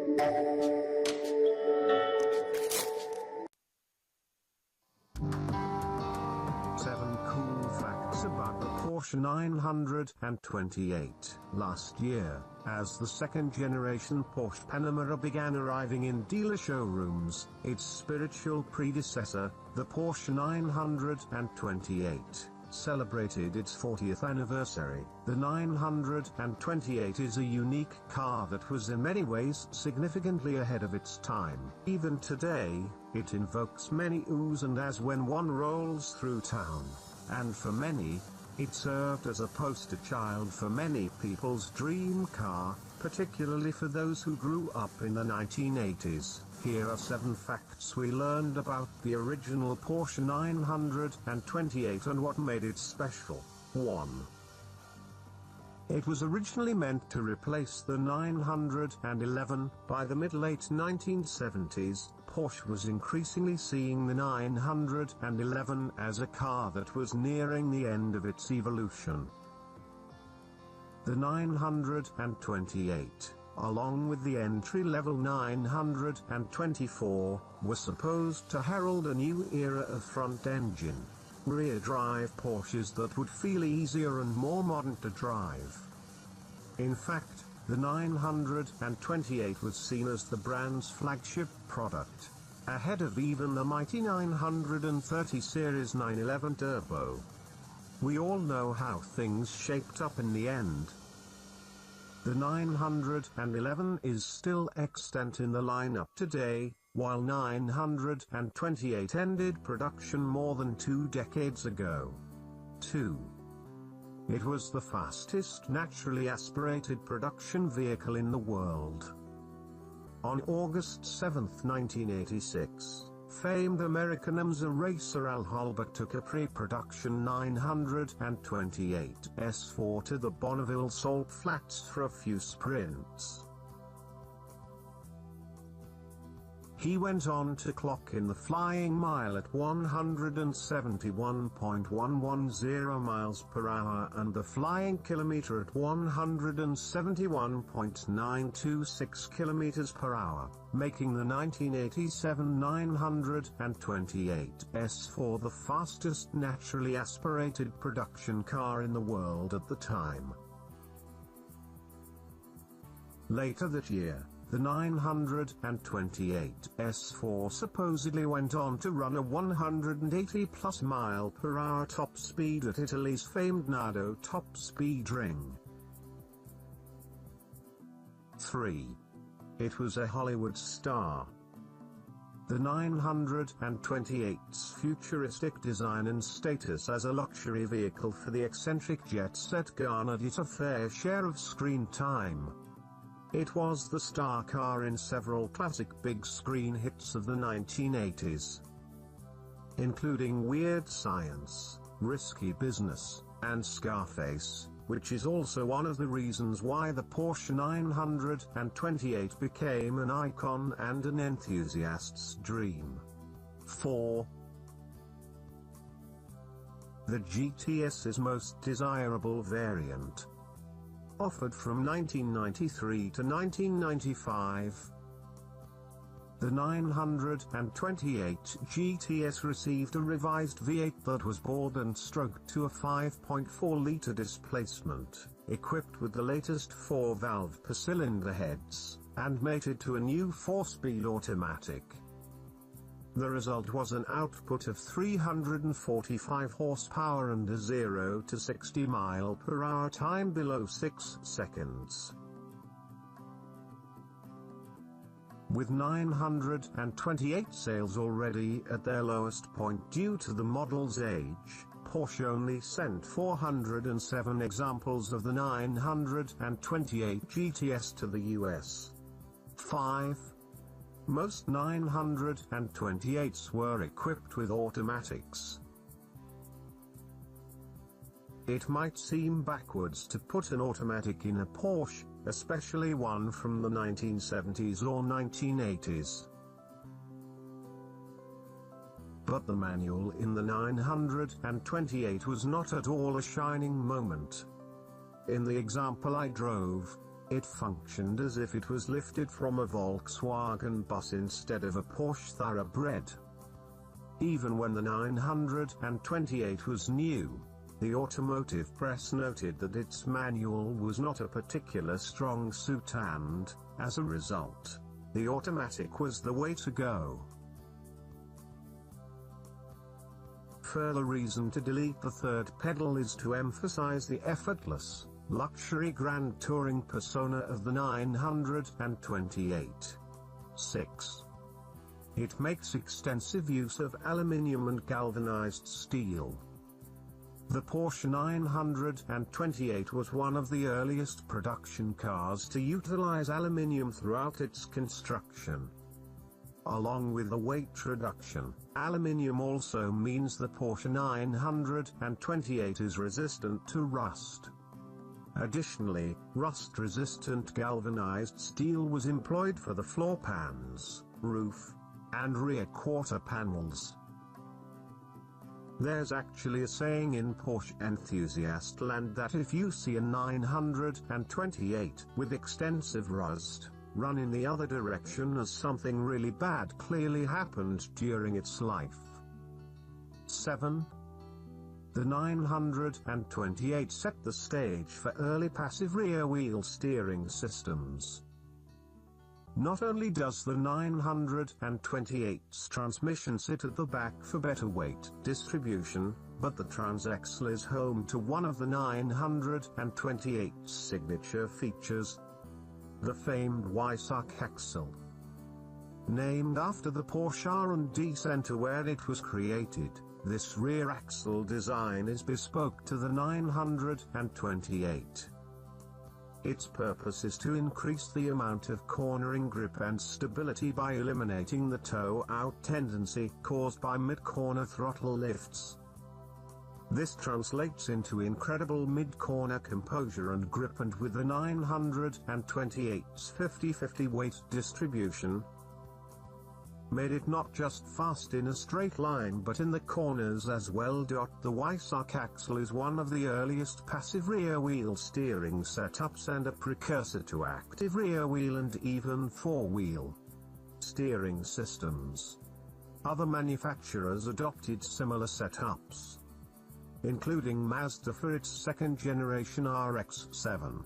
Seven cool facts about the Porsche 928. Last year, as the second-generation Porsche Panamera began arriving in dealer showrooms, its spiritual predecessor, the Porsche 928, celebrated its 40th anniversary. The 928 is a unique car that was in many ways significantly ahead of its time. Even today, it invokes many oohs and ahs when one rolls through town. And for many, it served as a poster child for many people's dream car, particularly for those who grew up in the 1980s. Here are 7 facts we learned about the original Porsche 928 and what made it special. 1. It was originally meant to replace the 911. By the mid-late 1970s, Porsche was increasingly seeing the 911 as a car that was nearing the end of its evolution. The 928, along with the entry-level 924, were supposed to herald a new era of front-engine, rear-drive Porsches that would feel easier and more modern to drive. In fact, the 928 was seen as the brand's flagship product, ahead of even the mighty 930 Series 911 Turbo. We all know how things shaped up in the end. The 911 is still extant in the lineup today, while 928 ended production more than 2 decades ago. 2. It was the fastest naturally aspirated production vehicle in the world. On August 7, 1986, famed American IMSA racer Al Holbert took a pre-production 928 S4 to the Bonneville Salt Flats for a few sprints. He went on to clock in the flying mile at 171.110 miles per hour and the flying kilometer at 171.926 kilometers per hour, making the 1987 928 S4 the fastest naturally aspirated production car in the world at the time. Later that year, the 928 S4 supposedly went on to run a 180+ mile per hour top speed at Italy's famed Nado top speed ring. 3. It was a Hollywood star. The 928's futuristic design and status as a luxury vehicle for the eccentric jet set garnered it a fair share of screen time. It was the star car in several classic big-screen hits of the 1980s, including Weird Science, Risky Business, and Scarface, which is also one of the reasons why the Porsche 928 became an icon and an enthusiast's dream. 4. The GTS's most desirable variant. Offered from 1993 to 1995, the 928 GTS received a revised V8 that was bored and stroked to a 5.4-liter displacement, equipped with the latest 4-valve per cylinder heads, and mated to a new 4-speed automatic. The result was an output of 345 horsepower and a 0 to 60 mile per hour time below 6 seconds. With 928 sales already at their lowest point due to the model's age, Porsche only sent 407 examples of the 928 GTS to the US. 5. Most 928s were equipped with automatics. It might seem backwards to put an automatic in a Porsche, especially one from the 1970s or 1980s. But the manual in the 928 was not at all a shining moment. In the example I drove, It functioned as if it was lifted from a Volkswagen bus instead of a Porsche thoroughbred. Even when the 928 was new, the automotive press noted that its manual was not a particular strong suit and, as a result, the automatic was the way to go. Further reason to delete the third pedal is to emphasize the effortless, luxury grand touring persona of the 928. 6. It makes extensive use of aluminium and galvanized steel. The Porsche 928 was one of the earliest production cars to utilize aluminium throughout its construction. Along with the weight reduction, aluminium also means the Porsche 928 is resistant to rust. Additionally, rust-resistant galvanized steel was employed for the floor pans, roof, and rear quarter panels. There's actually a saying in Porsche enthusiast land that if you see a 928 with extensive rust, run in the other direction as something really bad clearly happened during its life. 7. The 928 set the stage for early passive rear-wheel steering systems. Not only does the 928's transmission sit at the back for better weight distribution, but the transaxle is home to one of the 928's signature features, the famed Weissach axle. Named after the Porsche R&D center where it was created, this rear axle design is bespoke to the 928. Its purpose is to increase the amount of cornering grip and stability by eliminating the toe-out tendency caused by mid-corner throttle lifts. This translates into incredible mid-corner composure and grip, and with the 928's 50-50 weight distribution, made it not just fast in a straight line but in the corners as well. The Weissach axle is one of the earliest passive rear-wheel steering setups and a precursor to active rear-wheel and even four-wheel steering systems. Other manufacturers adopted similar setups, including Mazda for its second-generation RX-7.